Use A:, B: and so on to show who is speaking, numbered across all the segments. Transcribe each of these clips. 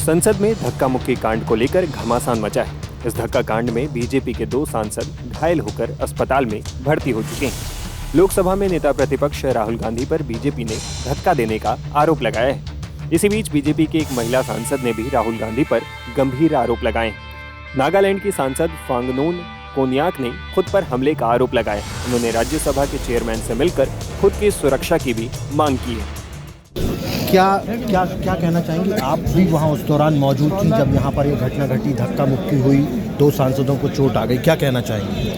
A: संसद में धक्का मुक्की कांड को लेकर घमासान मचा है। इस धक्का कांड में बीजेपी के 2 सांसद घायल होकर अस्पताल में भर्ती हो चुके हैं। लोकसभा में नेता प्रतिपक्ष राहुल गांधी पर बीजेपी ने धक्का देने का आरोप लगाया है। इसी बीच बीजेपी की एक महिला सांसद ने भी राहुल गांधी पर गंभीर आरोप लगाए। नागालैंड की सांसद फांगनोन कोन्याक ने खुद पर हमले का आरोप लगाया। उन्होंने राज्यसभा के चेयरमैन से मिलकर खुद की सुरक्षा की भी मांग की है।
B: क्या कहना चाहेंगी? आप भी वहां उस दौरान मौजूद थी जब यहाँ पर ये घटना घटी, धक्का मुक्की हुई, 2 सांसदों को चोट आ गई, क्या कहना चाहेंगी?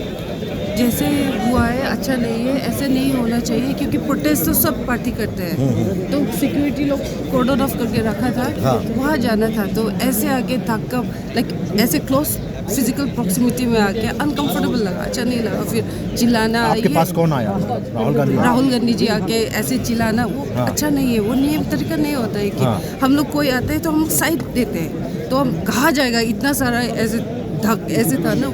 C: जैसे हुआ है अच्छा नहीं है, ऐसे नहीं होना चाहिए क्योंकि प्रोटेस्ट तो सब पार्टी करते हैं। तो सिक्योरिटी लोग कॉर्डन ऑफ करके रखा था।
B: हाँ।
C: वहाँ जाना था तो ऐसे आके धक्का ऐसे क्लोज फिजिकल प्रॉक्सिमिटी में आके अनकंफर्टेबल लगा, अच्छा नहीं लगा। फिर चिल्लाना,
B: आपके पास कौन आया? राहुल
C: गांधी जी आके ऐसे चिल्लाना वो
B: हाँ।
C: अच्छा नहीं है। वो नियम तरीका नहीं होता है कि
B: हाँ।
C: हम लोग कोई आता है तो हम साइड देते हैं, तो हम कहा जाएगा इतना सारा ऐसे था ना,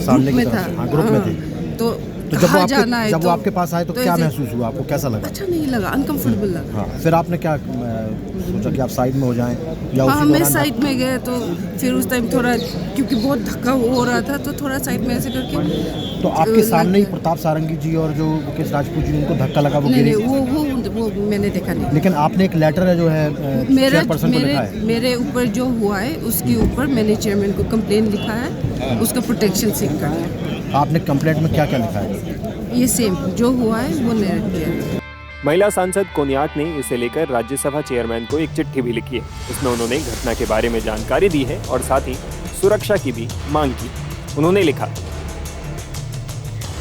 B: सामने
C: में
B: की
C: था।
B: तरफ, हाँ, ग्रुप में थे।
C: तो
B: जब वो आपके पास आए तो क्या महसूस हुआ आपको? कैसा लगा?
C: अच्छा नहीं लगा, अनकंफर्टेबल लगा।
B: हाँ, फिर आपने क्या सोचा कि आप साइड में हो जाएं या
C: हाँ, मैं साइड में गए तो फिर उस टाइम थोड़ा क्योंकि बहुत धक्का हो रहा था तो थोड़ा साइड में ऐसे करके।
B: तो आपके सामने ही प्रताप सारंगी जी और जो मुकेश राजपूत जी, उनको धक्का लगा, वो गिरे?
C: वो मैंने देखा नहीं।
B: लेकिन आपने एक लेटर है जो है चेयरपर्सन को लिखा है।
C: मेरे ऊपर जो हुआ है उसके ऊपर मैंने चेयरमैन को कंप्लेंट लिखा है, उसका प्रोटेक्शन सीख कर है।
B: आपने कंप्लेंट में क्या क्या लिखा है?
C: ये सेम जो हुआ है वो नहीं किया।
A: महिला सांसद कोन्याक ने इसे लेकर राज्यसभा चेयरमैन को एक चिट्ठी भी लिखी है। इसमें उन्होंने घटना के बारे में जानकारी दी है और साथ ही सुरक्षा की भी मांग की। उन्होंने लिखा,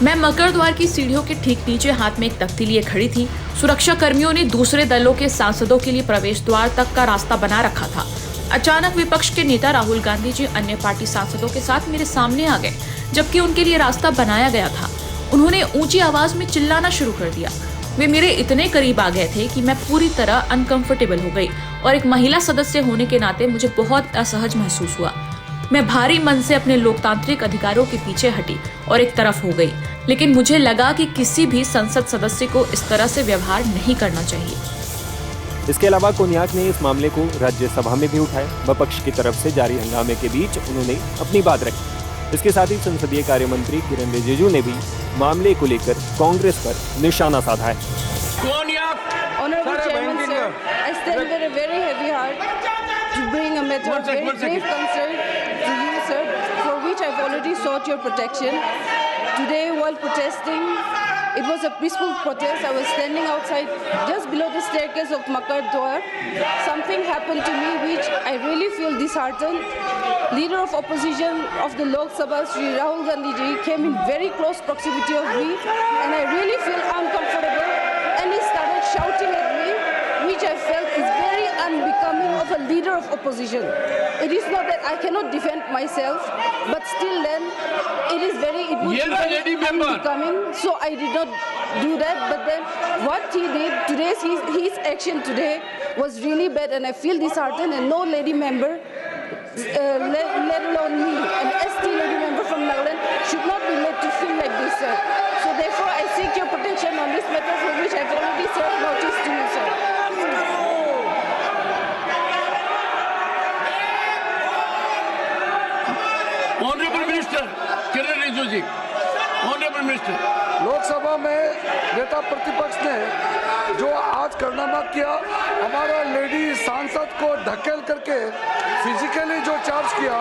D: मैं मकर द्वार की सीढ़ियों के ठीक नीचे हाथ में एक तख्ती लिए खड़ी थी। सुरक्षा कर्मियों ने दूसरे दलों के सांसदों के लिए प्रवेश द्वार तक का रास्ता बना रखा था। अचानक विपक्ष के नेता राहुल गांधी जी अन्य पार्टी सांसदों के साथ मेरे सामने आ गए, जबकि उनके लिए रास्ता बनाया गया था। उन्होंने ऊंची आवाज में चिल्लाना शुरू कर दिया। वे मेरे इतने करीब आ गए थे कि मैं पूरी तरह अनकंफर्टेबल हो गई और एक महिला सदस्य होने के नाते मुझे बहुत असहज महसूस हुआ। मैं भारी मन से अपने लोकतांत्रिक अधिकारों के पीछे हटी और एक तरफ हो गई, लेकिन मुझे लगा कि किसी भी संसद सदस्य को इस तरह से व्यवहार नहीं करना चाहिए।
A: इसके अलावा कोन्याक ने इस मामले को राज्यसभा में भी उठाया। विपक्ष की तरफ से जारी हंगामे के बीच उन्होंने अपनी बात रखी। इसके साथ ही संसदीय कार्य मंत्री किरण रिजिजू ने भी मामले को लेकर कांग्रेस पर निशाना साधा है।
E: Honorable Chairman, sir, I stand with a very heavy heart to bring a matter of very grave concern to you, sir, for which I've already sought your protection. Today, while protesting, it was a peaceful protest. I was standing outside just below the staircase of Makar Dwar. Something happened to me which I really feel disheartened. Leader of opposition of the Lok Sabha, Shri Rahul Gandhi ji, came in very close proximity of me, and I really feel uncomfortable. And he started shouting at me, which I felt is very unbecoming of a leader of opposition. It is not that I cannot defend myself, but still then, it would be very unbecoming. So I did not do that. But then, what he did, his action today was really bad, and I feel disheartened. And no lady member, let alone me, an ST lady member from Nagaland, should not be made to feel like this, sir. So therefore, I seek your protection on this matter, for which I have already served notice to you, sir.
F: Honorable Minister, Kiran Rijiju ji, Honorable Minister.
G: Lok Sabha में नेता प्रतिपक्ष ने जो आज कारनामा किया, हमारा lady सांसद को धकेल करके फिजिकली जो चार्ज किया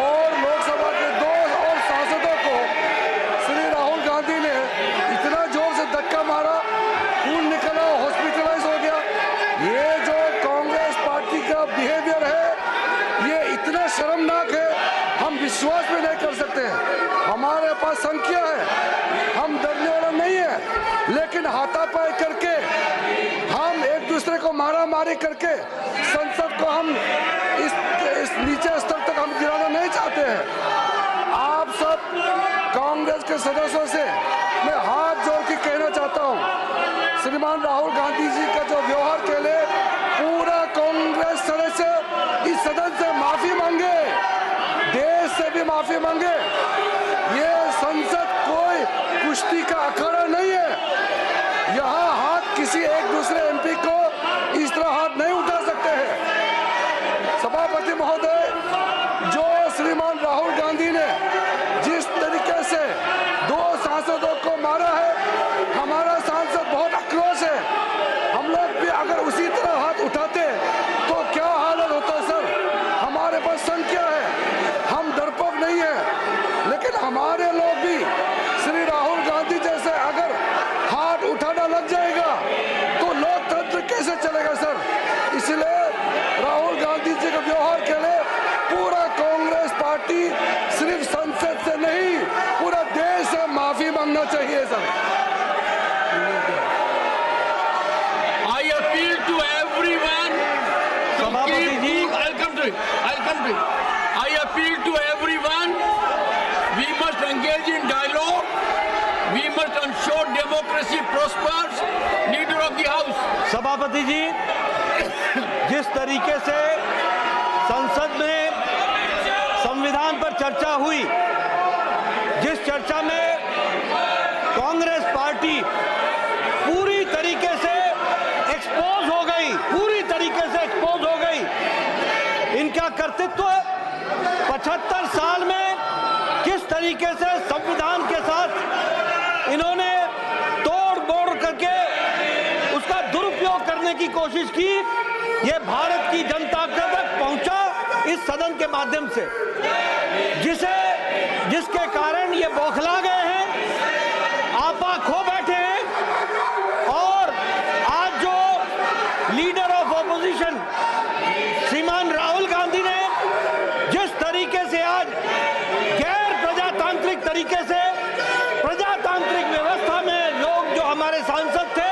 G: और लोकसभा के 2 और सांसदों को श्री राहुल गांधी ने इतना जोर से धक्का मारा, खून निकला, हॉस्पिटलाइज हो गया। ये जो कांग्रेस पार्टी का बिहेवियर है, ये इतना शर्मनाक है, हम विश्वास भी नहीं कर सकते हैं। हमारे पास संख्या है, हम डरने वाला नहीं है, लेकिन हाथापाई करके हम एक दूसरे को मारा मारी करके संसद को हम इस नीचे स्तर तक हम गिराना नहीं चाहते हैं। आप सब कांग्रेस के सदस्यों से मैं हाथ जोड़ के कहना चाहता हूं, श्रीमान राहुल गांधी जी का जो व्यवहार के लिए पूरा कांग्रेस सदस्य इस सदन से माफी मांगे, देश से भी माफी मांगे। ये संसद कोई कुश्ती का अखाड़ा नहीं है। यहाँ हाथ किसी एक दूसरे एमपी को इस तरह हाथ नहीं उठा सकते हैं।
F: engage in dialogue. We must ensure democracy prospers. Leader of the House.
H: सभापति जी, जिस तरीके से संसद में संविधान पर चर्चा हुई, जिस चर्चा में कांग्रेस पार्टी पूरी तरीके से एक्सपोज हो गई, पूरी तरीके से एक्सपोज हो गई, इनका कर्तृत्व 75 साल में किस तरीके से संविधान के साथ इन्होंने तोड़ मोड़ करके उसका दुरुपयोग करने की कोशिश की, ये भारत की जनता तक पहुंचा इस सदन के माध्यम से, जिसके कारण ये बौखला गए हैं, आपा खो बैठे हैं। और आज जो लीडर ऑफ ऑपोजिशन श्रीमान राहुल गांधी ने जिस तरीके से आज गैर प्रजातांत्रिक तरीके से प्रजातांत्रिक व्यवस्था में लोग जो हमारे सांसद थे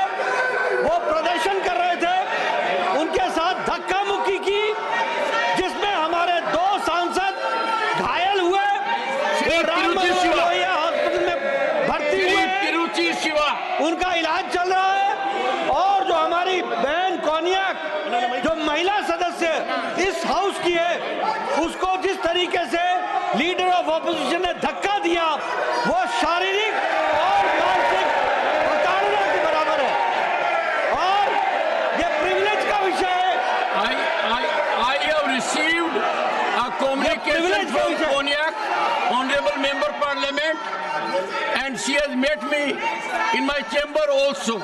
H: वो प्रदर्शन कर रहे थे, उनके साथ धक्का मुक्की की, जिसमें हमारे 2 सांसद घायल हुए, हॉस्पिटल में भर्ती हुए, उनका इलाज चल रहा है। और जो हमारी बहन कोनियाक जो महिला सदस्य इस हाउस की है, उसको जिस तरीके से लीडर ऑफ ऑपोजिशन ने धक्का दिया, वो शारीरिक और मानसिक प्रताड़ना के बराबर है और ये प्रिविलेज का विषय है।
F: I have received a communication from Konyak, Honorable Member Parliament, and she has met me in my chamber also.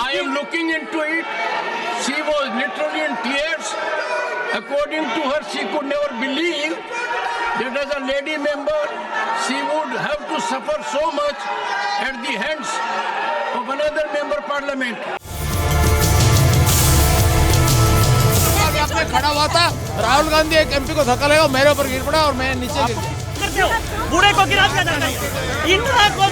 F: I am looking into it. She was literally in tears. According to her, she could never believe that as a lady member, she would have to suffer so much at the hands of another member Parliament.
I: में खड़ा हुआ था, राहुल गांधी एक MP को धक्का लगा, मेरे ऊपर गिर पड़ा और मैं नीचे गिर गया।
J: बूढ़े को गिरा दिया जाता है, इतना को